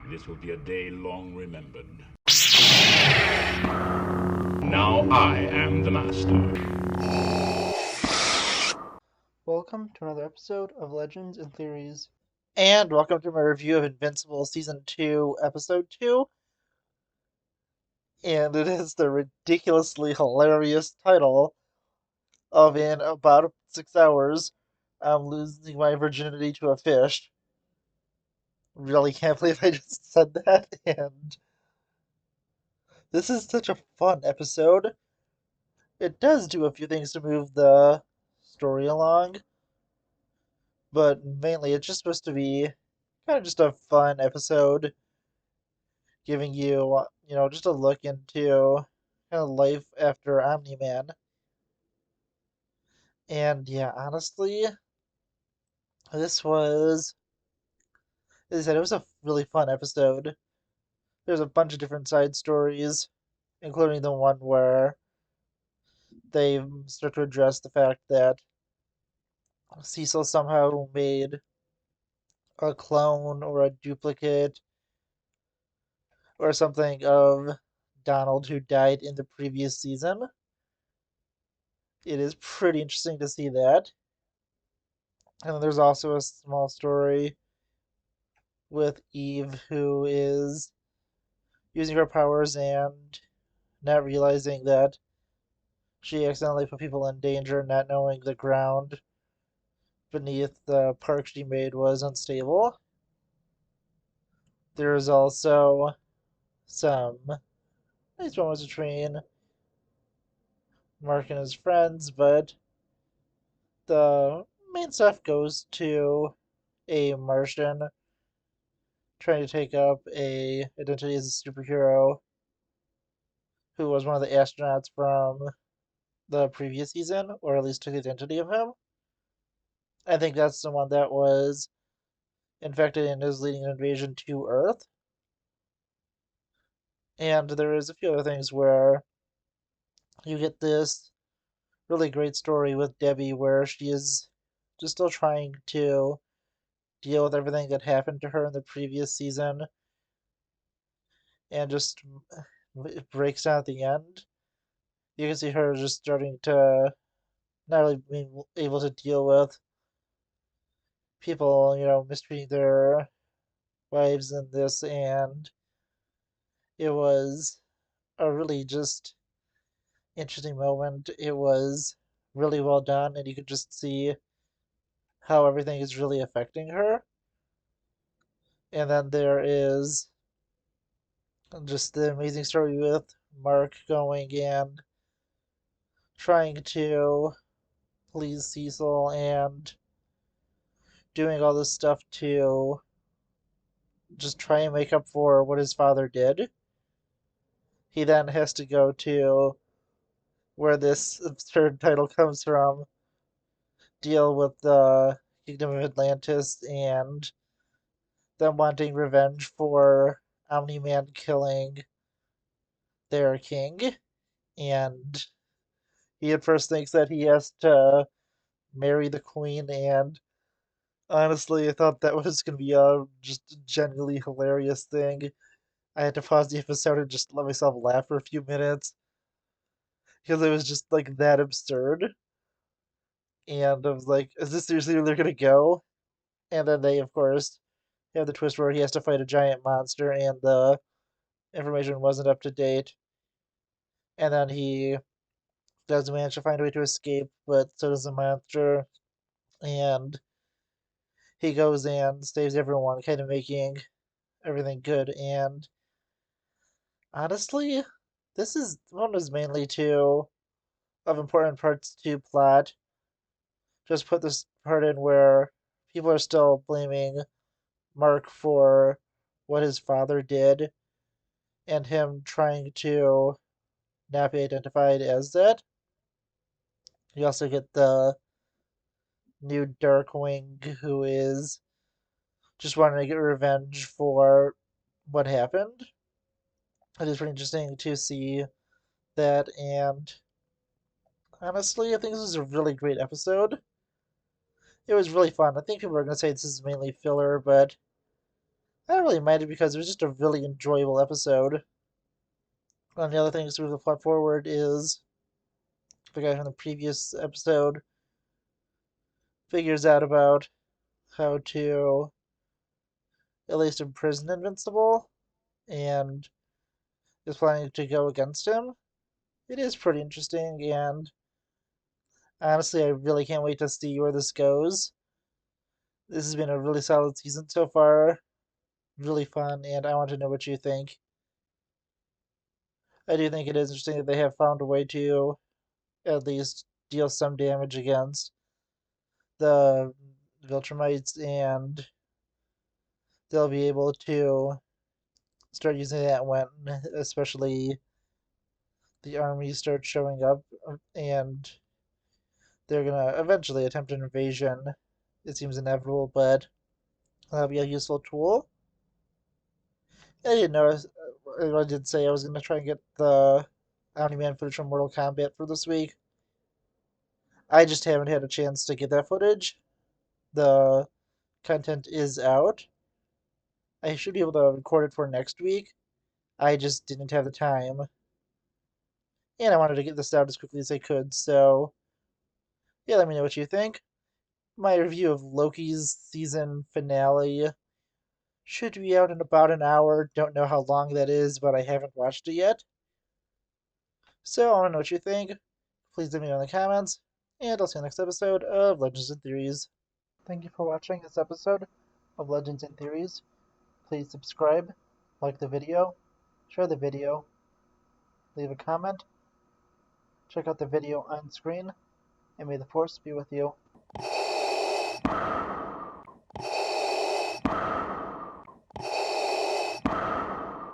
This will be a day long remembered. Now I am the master. Welcome to another episode of Legends and Theories. And welcome to my review of Invincible Season 2, Episode 2. And it is the ridiculously hilarious title of In About 6 Hours, I'm Losing My Virginity to a Fish. Really can't believe I just said that. And this is such a fun episode. It does do a few things to move the story along, but mainly it's just supposed to be kind of just a fun episode giving you, just a look into kind of life after Omni-Man. And yeah, honestly, this was, as I said, it was a really fun episode. There's a bunch of different side stories, including the one where they start to address the fact that Cecil somehow made a clone or a duplicate or something of Donald who died in the previous season. It is pretty interesting to see that. And then there's also a small story with Eve, who is using her powers and not realizing that she accidentally put people in danger, not knowing the ground beneath the park she made was unstable. There's also some nice moments between Mark and his friends, but the main stuff goes to a Martian trying to take up a identity as a superhero who was one of the astronauts from the previous season, or at least took the identity of him. I think that's the one that was infected and is leading an invasion to Earth. And there is a few other things where you get this really great story with Debbie where she is just still trying to deal with everything that happened to her in the previous season and just it breaks down at the end. You can see her just starting to not really being able to deal with people, mistreating their wives in this, and it was a really just interesting moment. It was really well done, and you could just see how everything is really affecting her. And then there is just the amazing story with Mark going and trying to please Cecil and doing all this stuff to just try and make up for what his father did. He then has to go to where this absurd title comes from, deal with the Kingdom of Atlantis and them wanting revenge for Omni Man killing their king. And he at first thinks that he has to marry the queen. And honestly, I thought that was going to be a just genuinely hilarious thing. I had to pause the episode and just let myself laugh for a few minutes because it was just like that absurd. And I was like, is this seriously where they're going to go? And then they, of course, have the twist where he has to fight a giant monster and the information wasn't up to date. And then he does manage to find a way to escape, but so does the monster. And he goes and saves everyone, kind of making everything good. And honestly, this is one was mainly two of important parts to plot. Just put this part in where people are still blaming Mark for what his father did and him trying to not be identified as that. You also get the new Darkwing who is just wanting to get revenge for what happened. It is pretty interesting to see that, and honestly, I think this is a really great episode. It was really fun. I think people are going to say this is mainly filler, but I don't really mind it because it was just a really enjoyable episode. One of the other things to move the plot forward is the guy from the previous episode figures out about how to at least imprison Invincible and is planning to go against him. It is pretty interesting, and honestly, I really can't wait to see where this goes. This has been a really solid season so far, really fun, and I want to know what you think. I do think it is interesting that they have found a way to at least deal some damage against the Viltrumites, and they'll be able to start using that when, especially, the army starts showing up, and they're gonna eventually attempt an invasion. It seems inevitable, but that'll be a useful tool. I didn't know. I did say I was gonna try and get the Omni-Man footage from Mortal Kombat for this week. I just haven't had a chance to get that footage. The content is out. I should be able to record it for next week. I just didn't have the time, and I wanted to get this out as quickly as I could. So yeah, let me know what you think. My review of Loki's season finale should be out in about an hour. Don't know how long that is, but I haven't watched it yet. So I want to know what you think. Please let me know in the comments, and I'll see you next episode of Legends and Theories. Thank you for watching this episode of Legends and Theories. Please subscribe, like the video, share the video, leave a comment, check out the video on screen, and may the Force be with you.